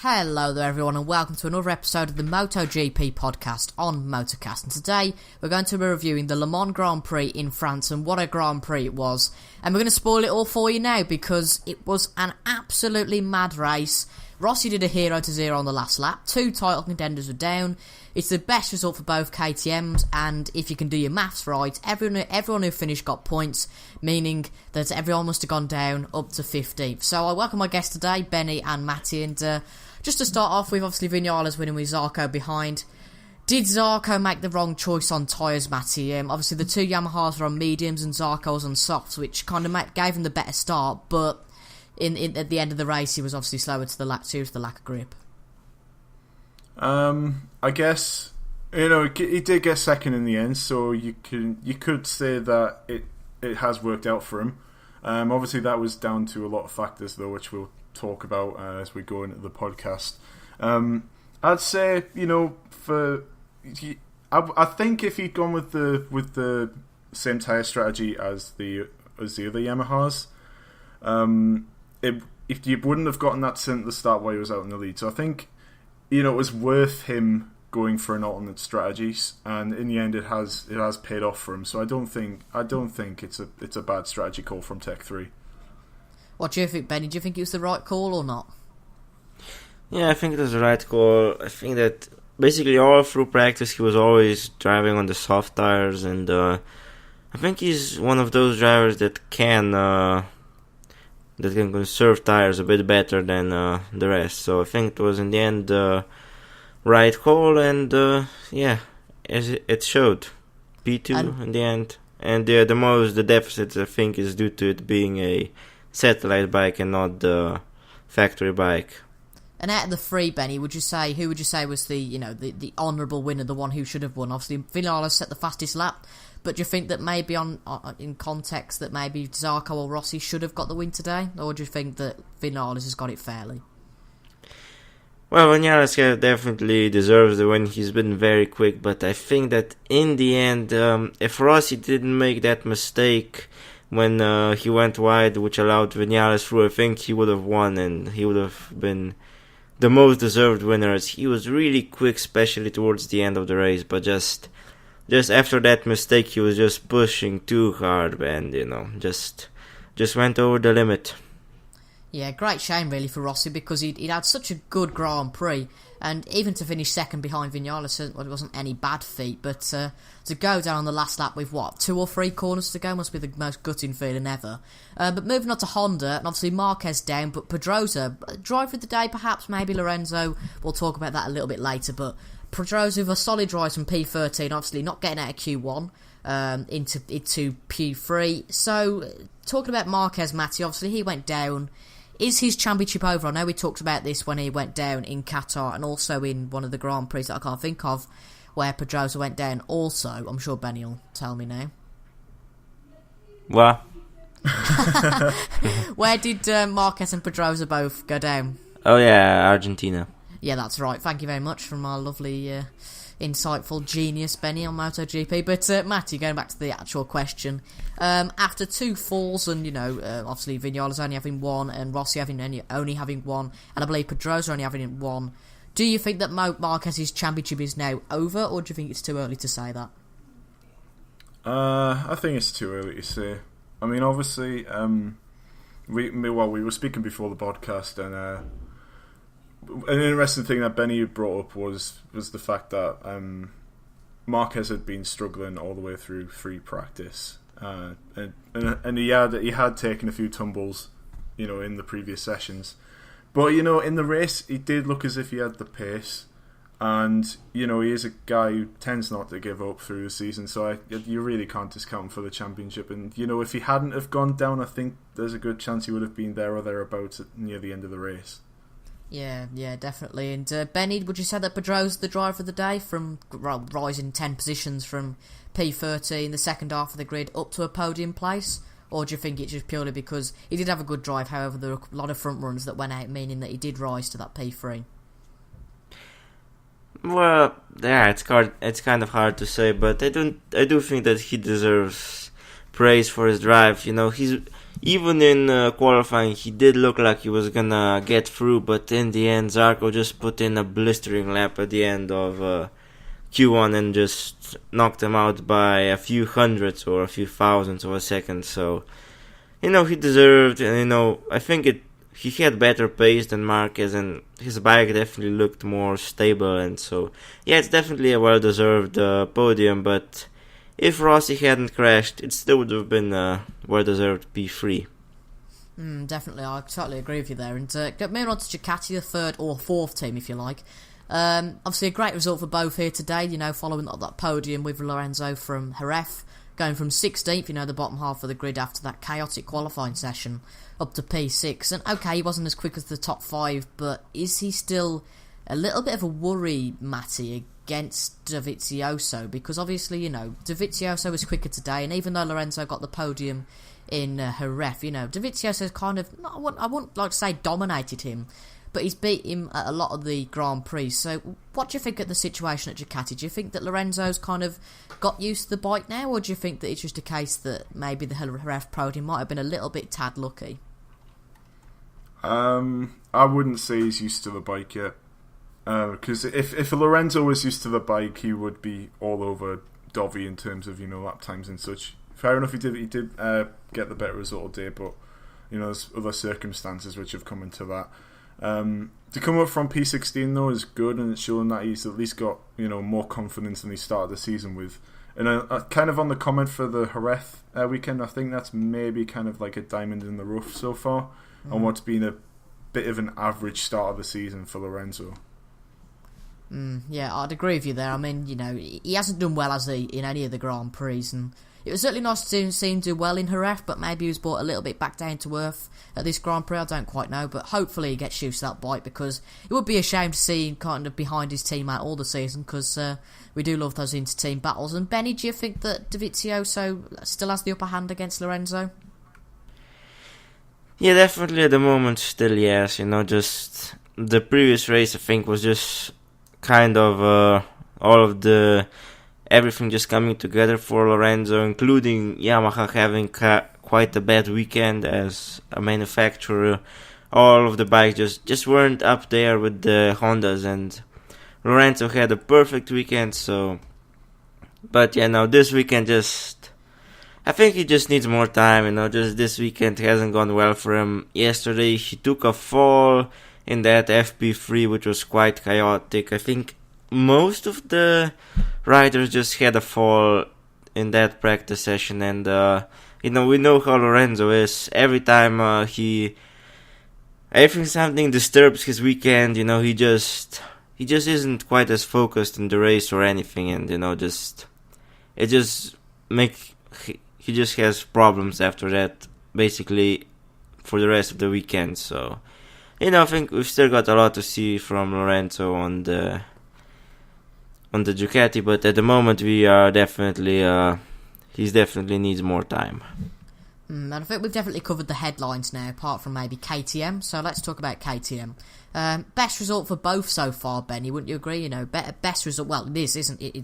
Hello there everyone and welcome to another episode of the MotoGP podcast on Motorcast, and today we're going to be reviewing the Le Mans Grand Prix in France, and what a Grand Prix it was. And we're going to spoil it all for you now because it was an absolutely mad race. Rossi did a 0-0 on the last lap, 2 title contenders were down. It's the best result for both KTMs, and if you can do your maths right, everyone who finished got points, meaning that everyone must have gone down up to 50. So I welcome my guests today, Beni and Matty, and just to start off with, obviously Vinales winning with Zarco behind. Did Zarco make the wrong choice on tyres, Matty? Obviously the two Yamahas were on mediums and Zarco was on softs, which kind of gave him the better start, but at the end of the race he was obviously slower to the lack of grip. I guess, he did get second in the end, so you could say that it has worked out for him. Obviously that was down to a lot of factors though, which we'll talk about as we go into the podcast. I'd say, I think if he'd gone with the same tyre strategy as the other Yamahas, if you wouldn't have gotten that stint at the start while he was out in the lead. So I think, it was worth him going for an alternate strategies, and in the end it has paid off for him. So I don't think it's a bad strategy call from Tech 3. What do you think, Benny? Do you think it was the right call or not? Yeah, I think it was the right call. I think that basically all through practice he was always driving on the soft tires, and I think he's one of those drivers that can conserve tires a bit better than the rest. So I think it was in the end the right call, and as it showed, P2 in the end. And the deficit I think is due to it being a satellite bike and not the factory bike. And out of the three, Benny, who would you say was the honourable winner, the one who should have won? Obviously, Vinales set the fastest lap, but do you think that maybe in context that maybe Zarco or Rossi should have got the win today, or do you think that Vinales has got it fairly? Well, Vinales definitely deserves the win. He's been very quick, but I think that in the end, if Rossi didn't make that mistake when he went wide, which allowed Vinales through, I think he would have won, and he would have been the most deserved winner, as he was really quick, especially towards the end of the race. But just after that mistake, he was just pushing too hard, and just went over the limit. Yeah, great shame really for Rossi, because he'd had such a good Grand Prix, and even to finish second behind Vinales, it wasn't any bad feat, but to go down on the last lap with 2 or 3 corners to go must be the most gutting feeling ever. But moving on to Honda, and obviously Marquez down, but Pedrosa, driver of the day perhaps, maybe Lorenzo, we'll talk about that a little bit later, but Pedrosa with a solid rise from P13, obviously not getting out of Q1 into P3. So talking about Marquez, Matty, obviously he went down. Is his championship over? I know we talked about this when he went down in Qatar, and also in one of the Grand Prix that I can't think of where Pedrosa went down also. I'm sure Benny will tell me now. What? Where did Marquez and Pedrosa both go down? Oh yeah, Argentina. Yeah, that's right. Thank you very much from our lovely insightful genius Benny on MotoGP. But Matty, going back to the actual question, after 2 falls, and obviously Vinales only having 1 and Rossi only having 1, and I believe Pedrosa only having 1, do you think that Marquez's championship is now over, or do you think it's too early to say that? I think it's too early to say. I mean, obviously, we were speaking before the podcast, and an interesting thing that Benny brought up was the fact that Marquez had been struggling all the way through free practice, and he had taken a few tumbles, in the previous sessions, but in the race he did look as if he had the pace, and he is a guy who tends not to give up through the season, so you really can't discount him for the championship. And if he hadn't have gone down, I think there's a good chance he would have been there or thereabouts near the end of the race. Yeah, definitely. And Benny, would you say that Pedrosa's the driver of the day, from rising 10 positions from P30 in the second half of the grid up to a podium place? Or do you think it's just purely because he did have a good drive, however there were a lot of front runs that went out, meaning that he did rise to that P3? Well, yeah, it's kind of hard to say, but I do think that he deserves praise for his drive. even in qualifying, he did look like he was gonna get through, but in the end, Zarco just put in a blistering lap at the end of Q1 and just knocked him out by a few hundredths or a few thousandths of a second. So, he deserved, and I think he had better pace than Marquez, and his bike definitely looked more stable, and so, yeah, it's definitely a well-deserved podium, but if Rossi hadn't crashed, it still would have been a well-deserved P3. Definitely, I totally agree with you there. And moving on to Ducati, the third or fourth team, if you like. Obviously, a great result for both here today, following that podium with Lorenzo from Jerez, going from 16th, the bottom half of the grid after that chaotic qualifying session, up to P6. And okay, he wasn't as quick as the top 5, but is he still a little bit of a worry, Matty, against Dovizioso? Because obviously, Dovizioso was quicker today, and even though Lorenzo got the podium in Jerez, Dovizioso's kind of, I wouldn't like to say dominated him, but he's beat him at a lot of the Grand Prix. So what do you think of the situation at Ducati? Do you think that Lorenzo's kind of got used to the bike now, or do you think that it's just a case that maybe the Jerez podium might have been a little bit tad lucky? I wouldn't say he's used to the bike yet. Because if Lorenzo was used to the bike, he would be all over Dovi in terms of lap times and such. Fair enough, he did get the better result today, but there's other circumstances which have come into that. To come up from P16 though is good, and it's showing that he's at least got more confidence than he started the season with. And kind of on the comment for the Jerez weekend, I think that's maybe kind of like a diamond in the rough so far on what's been a bit of an average start of the season for Lorenzo. Yeah, I'd agree with you there. I mean, he hasn't done well, has he, in any of the Grand Prix, and it was certainly nice to see him do well in Jerez, but maybe he was brought a little bit back down to earth at this Grand Prix. I don't quite know, but hopefully he gets used to that bike, because it would be a shame to see him kind of behind his teammate all the season, because we do love those inter-team battles. And Benny, do you think that Dovizioso still has the upper hand against Lorenzo? Yeah, definitely at the moment still yes. Just the previous race I think was just kind of all of the everything just coming together for Lorenzo, including Yamaha having quite a bad weekend as a manufacturer. All of the bikes just weren't up there with the Hondas, and Lorenzo had a perfect weekend. So, but now this weekend I think he just needs more time. Just this weekend hasn't gone well for him. Yesterday he took a fall in that FP3, which was quite chaotic. I think most of the riders just had a fall in that practice session, and we know how Lorenzo is. Every time something disturbs his weekend, he just isn't quite as focused in the race or anything, and he just has problems after that, basically for the rest of the weekend. So, I think we've still got a lot to see from Lorenzo on the Ducati, but at the moment we are definitely he definitely needs more time. And I think we've definitely covered the headlines now, apart from maybe KTM. So let's talk about KTM. Best result for both so far, Benny. Wouldn't you agree? Best result. Well, it is, isn't it?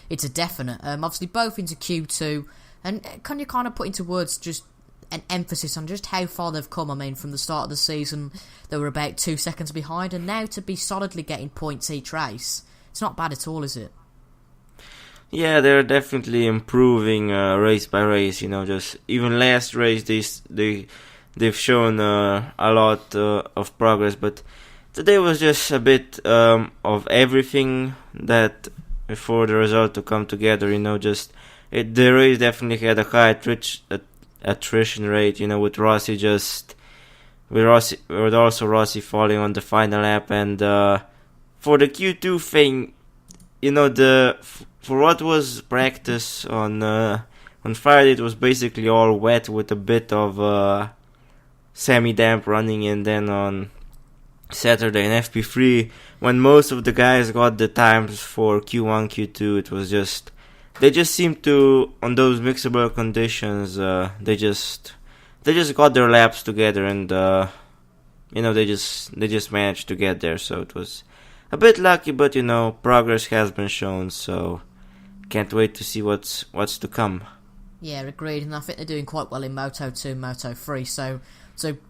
It's a definite. Obviously, both into Q2. And can you kind of put into words just an emphasis on just how far they've come? I mean, from the start of the season, they were about 2 seconds behind, and now to be solidly getting points each race, it's not bad at all, is it? Yeah, they're definitely improving race by race. Just even last race, they've shown a lot of progress, but today was just a bit of everything that before the result to come together. The race definitely had a high attrition rate, with Rossi Rossi falling on the final lap, and for the Q2 thing, for what was practice on Friday, it was basically all wet with a bit of semi-damp running, and then on Saturday in FP3, when most of the guys got the times for Q1, Q2, it was just they just seemed to, on those mixable conditions, they just got their laps together, and they just managed to get there. So it was a bit lucky, but progress has been shown. So can't wait to see what's to come. Yeah, agreed, and I think they're doing quite well in Moto 2 and Moto 3, so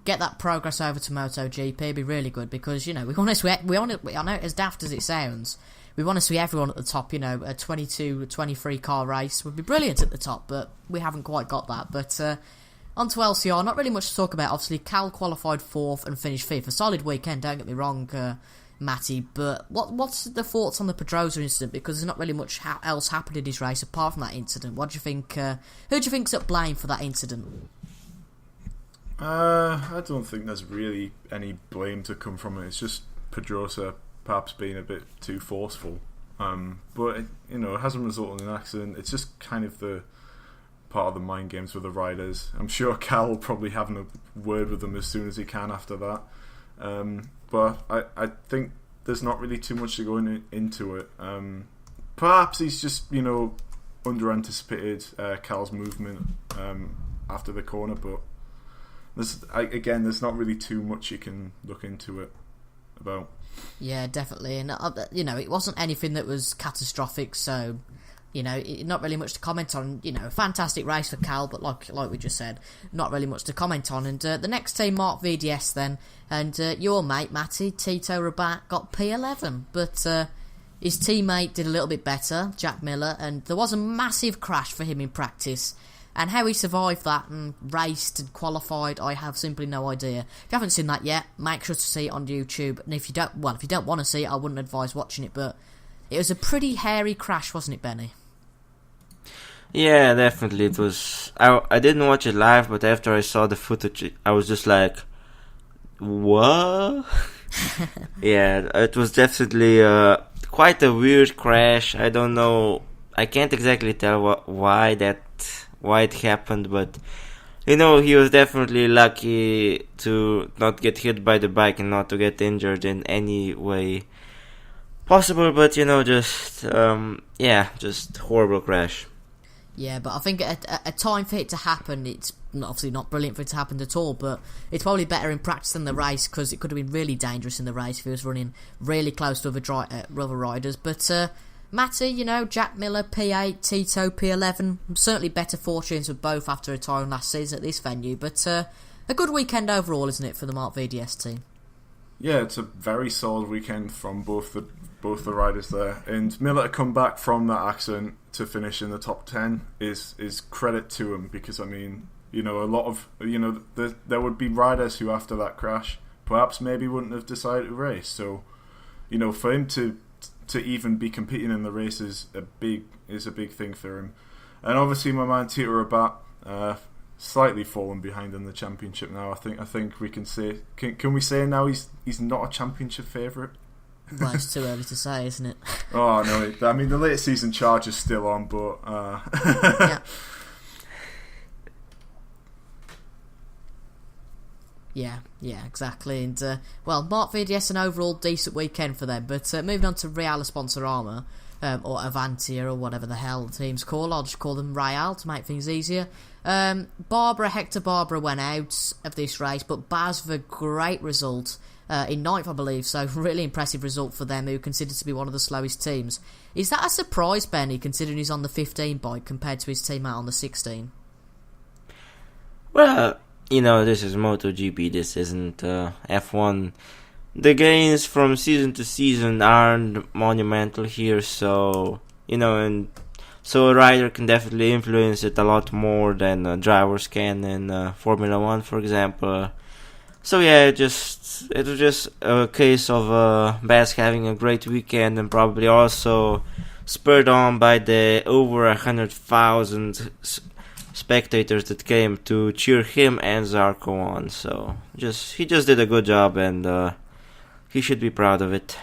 get that progress over to MotoGP would be really good, because, we want to, I know, as daft as it sounds, we want to see everyone at the top, a 22, 23 car race would be brilliant at the top, but we haven't quite got that. But on to LCR, not really much to talk about. Obviously, Cal qualified 4th and finished 5th. A solid weekend, don't get me wrong, Matty, but what's the thoughts on the Pedrosa incident? Because there's not really much else happened in his race apart from that incident. What do you think? Who do you think's at blame for that incident? I don't think there's really any blame to come from it. It's just Pedrosa perhaps being a bit too forceful. But it hasn't resulted in an accident. It's just kind of the part of the mind games with the riders. I'm sure Cal will probably have a word with them as soon as he can after that. But I think there's not really too much to go into it. Perhaps he's just, under-anticipated Cal's movement after the corner, but there's not really too much you can look into it about. Yeah, definitely. And, it wasn't anything that was catastrophic, so... not really much to comment on. A fantastic race for Cal, but like we just said, not really much to comment on. And the next team, Mark VDS then, and your mate, Matty, Tito Rabat, got P11. But his teammate did a little bit better, Jack Miller, and there was a massive crash for him in practice. And how he survived that and raced and qualified, I have simply no idea. If you haven't seen that yet, make sure to see it on YouTube. And if you don't want to see it, I wouldn't advise watching it, but it was a pretty hairy crash, wasn't it, Benny? Yeah, definitely. It was. I didn't watch it live, but after I saw the footage, I was just like, "What?" Yeah, it was definitely quite a weird crash. I don't know. I can't exactly tell why it happened, but he was definitely lucky to not get hit by the bike and not to get injured in any way possible. But just horrible crash. Yeah, but I think a time for it to happen, it's obviously not brilliant for it to happen at all, but it's probably better in practice than the race, because it could have been really dangerous in the race if he was running really close to other riders. But Matty, Jack Miller, P8, Tito, P11, certainly better fortunes with both after retiring last season at this venue, but a good weekend overall, isn't it, for the Mark VDS team? Yeah, it's a very solid weekend from both the riders there, and Miller to come back from that accident to finish in the top 10 is credit to him, because a lot of there would be riders who after that crash perhaps maybe wouldn't have decided to race. So for him to even be competing in the race is a big thing for him. And obviously my man Tito Rabat slightly fallen behind in the championship now. I think we can say can we say now he's not a championship favourite? Well, it's too early to say, isn't it? Oh no! The late season charge is still on, but yeah, exactly. And Mark VDS, an overall decent weekend for them. But moving on to Real Sponsorama, or Avantia, or whatever the hell the team's called. I'll just call them Real to make things easier. Hector Barbera went out of this race, but Baz with a great result. In 9th, I believe, so really impressive result for them, who are considered to be one of the slowest teams. Is that a surprise, Benny, considering he's on the 15 bike compared to his teammate on the 16? Well, this is MotoGP, this isn't F1. The gains from season to season aren't monumental here, so, and so a rider can definitely influence it a lot more than drivers can in Formula 1, for example. So yeah, it was just a case of Baz having a great weekend, and probably also spurred on by the over 100,000 spectators that came to cheer him and Zarco on. So he just did a good job, and he should be proud of it.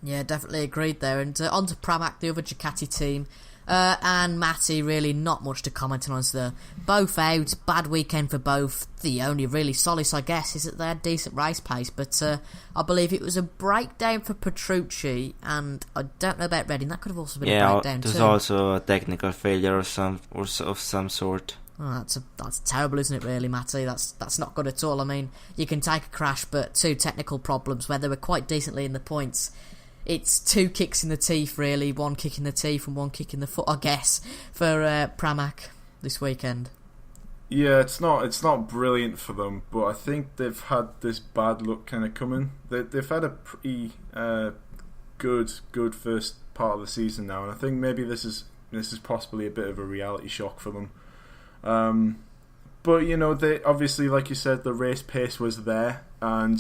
Yeah, definitely agreed there. And on to Pramac, the other Ducati team. And Matty, really not much to comment on. They're both out, bad weekend for both. The only really solace, I guess, is that they had decent race pace, but I believe it was a breakdown for Petrucci, and I don't know about Redding. That could have also been a breakdown too. Yeah, it was also a technical failure of some sort. Oh, that's terrible, isn't it, really, Matty? That's not good at all. You can take a crash, but 2 technical problems where they were quite decently in the points. It's 2 kicks in the teeth, really. 1 kick in the teeth and 1 kick in the foot, I guess, for Pramac. this weekend. Yeah, it's not brilliant for them, but I think they've had this bad luck kind of coming. They've had a pretty good first part of the season now, and I think maybe this is possibly a bit of a reality shock for them. But they obviously, like you said, the race pace was there, and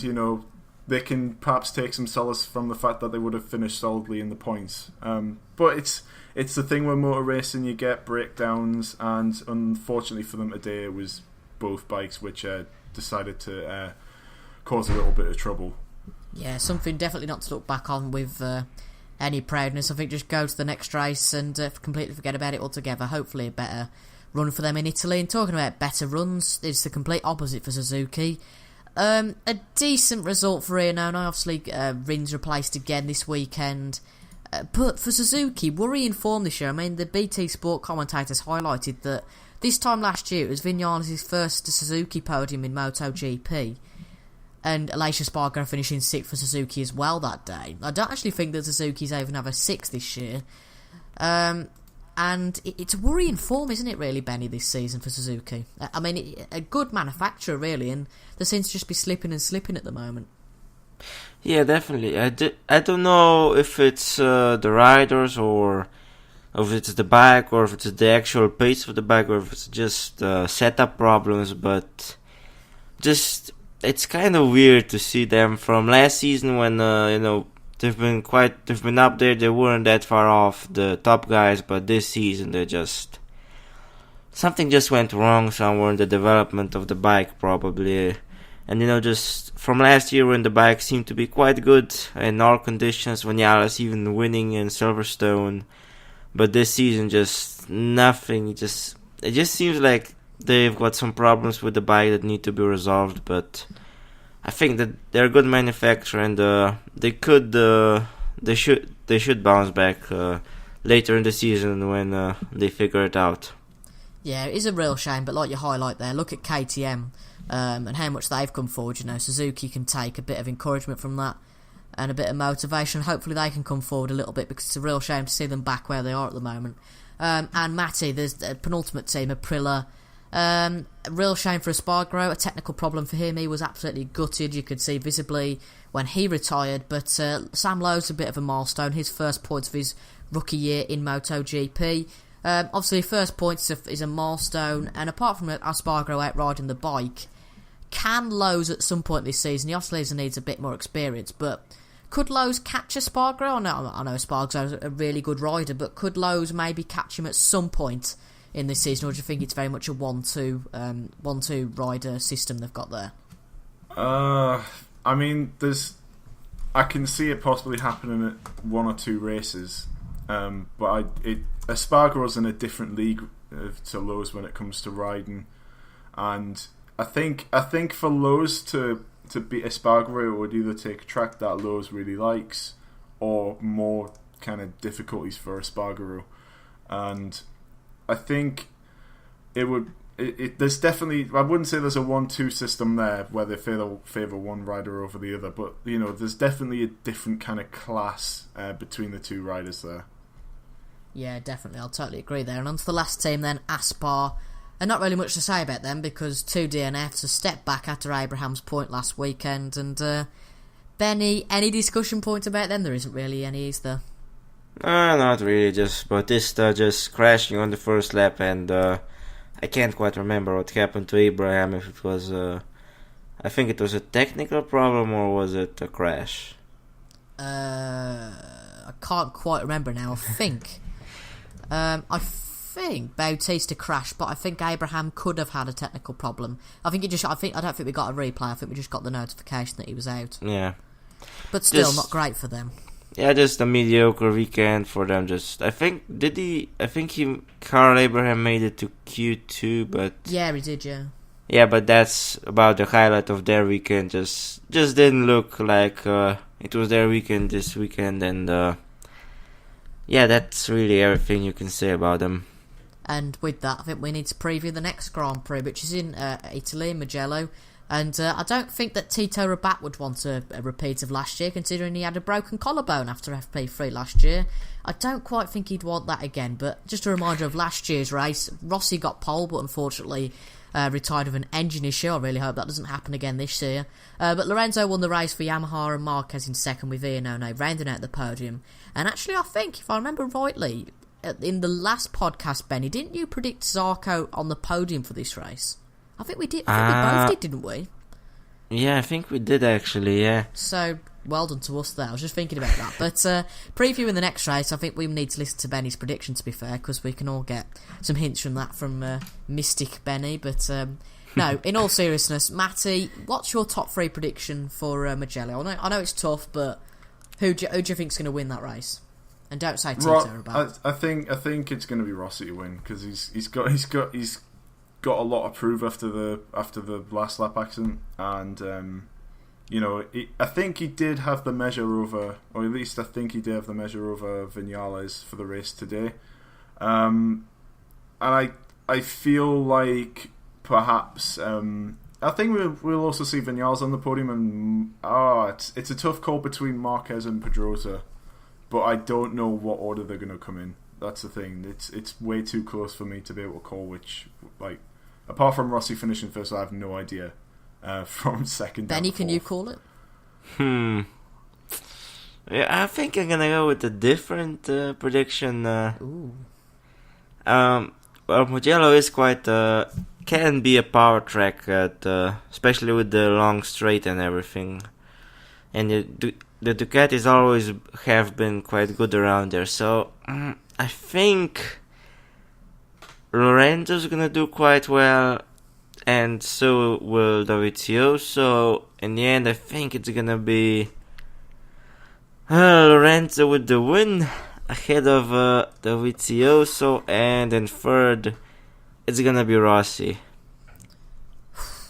they can perhaps take some solace from the fact that they would have finished solidly in the points. But it's the thing with motor racing, you get breakdowns, and unfortunately for them today, it was both bikes which decided to cause a little bit of trouble. Yeah, something definitely not to look back on with any proudness. I think just go to the next race and completely forget about it altogether. Hopefully a better run for them in Italy. And talking about better runs, it's the complete opposite for Suzuki. A decent result for Iannone. Obviously, Rins replaced again this weekend. But for Suzuki, worrying form this year. I mean, the BT Sport commentators highlighted that this time last year it was Vinales' first Suzuki podium in MotoGP. And Aleix Espargaro finishing 6th for Suzuki as well that day. I don't actually think that Suzuki's even have a 6th this year. And it's a worrying form, isn't it, really, Benny, this season for Suzuki? I mean, a good manufacturer, really, and they seem to just be slipping and slipping at the moment. Yeah, definitely. I don't know if it's the riders or if it's the bike or if it's the actual pace of the bike or if it's just setup problems, but just it's kind of weird to see them from last season when they've been up there. They weren't that far off the top guys, but this season something just went wrong somewhere in the development of the bike probably. And just from last year when the bike seemed to be quite good in all conditions, Vinales even winning in Silverstone, but this season just nothing. It just seems like they've got some problems with the bike that need to be resolved. But I think that they're a good manufacturer, and they should bounce back later in the season when they figure it out. Yeah, it is a real shame, but like you highlight there, look at KTM and how much they've come forward. Suzuki can take a bit of encouragement from that and a bit of motivation. Hopefully they can come forward a little bit, because it's a real shame to see them back where they are at the moment. And Matty, there's the penultimate team, Aprilia. A real shame for Espargaro, a technical problem for him. He was absolutely gutted, you could see visibly when he retired. But Sam Lowe's a bit of a milestone, his first points of his rookie year in MotoGP. Obviously, first points is a milestone, and apart from Espargaro out riding the bike, can Lowe's at some point this season? He obviously needs a bit more experience, but could Lowe's catch Espargaro? I know Espargaro's a really good rider, but could Lowe's maybe catch him at some point in this season, or do you think it's very much a 1-2 rider system they've got there? I mean, I can see it possibly happening at one or two races, but Espargaro's in a different league to Lowe's when it comes to riding, and I think for Lowe's to beat Espargaro, it would either take a track that Lowe's really likes or more kind of difficulties for Espargaro, and I think there's definitely, I wouldn't say there's a 1-2 system there where they favour one rider over the other, but there's definitely a different kind of class between the two riders there. Yeah, definitely, I'll totally agree there. And on to the last team then, Aspar. And not really much to say about them, because 2 DNFs, a step back after Abraham's point last weekend. And Benny, any discussion point about them? There isn't really any, is there? Not really, just Bautista just crashing on the first lap, and I can't quite remember what happened to Abraham, if it was I think it was a technical problem, or was it a crash? I can't quite remember now. I think Bautista crashed, but I think Abraham could have had a technical problem. I don't think we got a replay. I think we just got the notification that he was out. Yeah, but still not great for them. Yeah, just a mediocre weekend for them. Carl Abraham made it to Q2, but yeah, he did. Yeah, but that's about the highlight of their weekend. Just didn't look like it was their weekend this weekend, and yeah, that's really everything you can say about them. And with that, I think we need to preview the next Grand Prix, which is in Italy, in Mugello. And I don't think that Tito Rabat would want a repeat of last year, considering he had a broken collarbone after FP3 last year. I don't quite think he'd want that again, but just a reminder of last year's race. Rossi got pole, but unfortunately retired with an engine issue. I really hope that doesn't happen again this year. But Lorenzo won the race for Yamaha and Marquez in second with Iannone rounding out the podium. And actually, I think, if I remember rightly, in the last podcast, Benny, didn't you predict Zarco on the podium for this race? I think we did. I think we both did, didn't we? Yeah, I think we did actually, yeah. So, well done to us there. I was just thinking about that. But previewing the next race, I think we need to listen to Benny's prediction, to be fair, because we can all get some hints from that from Mystic Benny. But no, in all seriousness, Matty, what's your top 3 prediction for Mugello? I know it's tough, but who do you think's going to win that race? And don't say Tito about. I think it's going to be Rossi to win, because he's got a lot to prove after the last lap accident, and I think he did have the measure over, or at least I think he did have the measure over Vinales for the race today, and I feel like perhaps I think we'll also see Vinales on the podium, and it's a tough call between Marquez and Pedrosa, but I don't know what order they're going to come in. That's the thing. It's way too close for me to be able to call which, like, apart from Rossi finishing first, I have no idea from second. Benny, can you call it? Yeah, I think I'm gonna go with a different prediction. Ooh. Well, Mugello is quite can be a power track, especially with the long straight and everything. And the Ducatis always have been quite good around there, so I think Lorenzo's gonna do quite well, and so will Dovizioso. In the end, I think it's gonna be Lorenzo with the win ahead of Dovizioso, and in third, it's gonna be Rossi.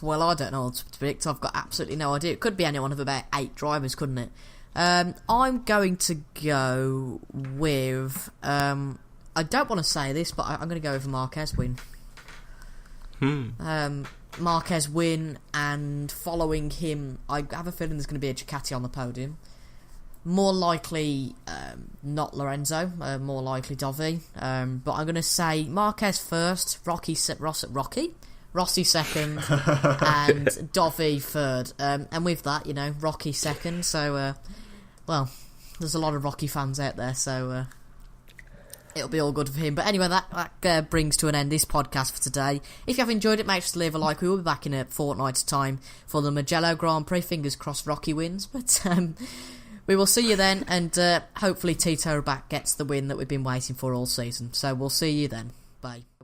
Well, I don't know what to predict. I've got absolutely no idea. It could be any one of about 8 drivers, couldn't it? I'm going to go with... I don't want to say this, but I'm going to go with Marquez win. Marquez win, and following him, I have a feeling there's going to be a Ducati on the podium. More likely, not Lorenzo. More likely Dovi. But I'm going to say Marquez first, Rossi second, and Dovi third. And with that, Rocky second. So, well, there's a lot of Rocky fans out there, so it'll be all good for him. But anyway, that brings to an end this podcast for today. If you have enjoyed it, make sure to leave a like. We will be back in a fortnight's time for the Mugello Grand Prix. Fingers crossed Rocky wins. But we will see you then, and hopefully Tito Rabat gets the win that we've been waiting for all season. So we'll see you then. Bye.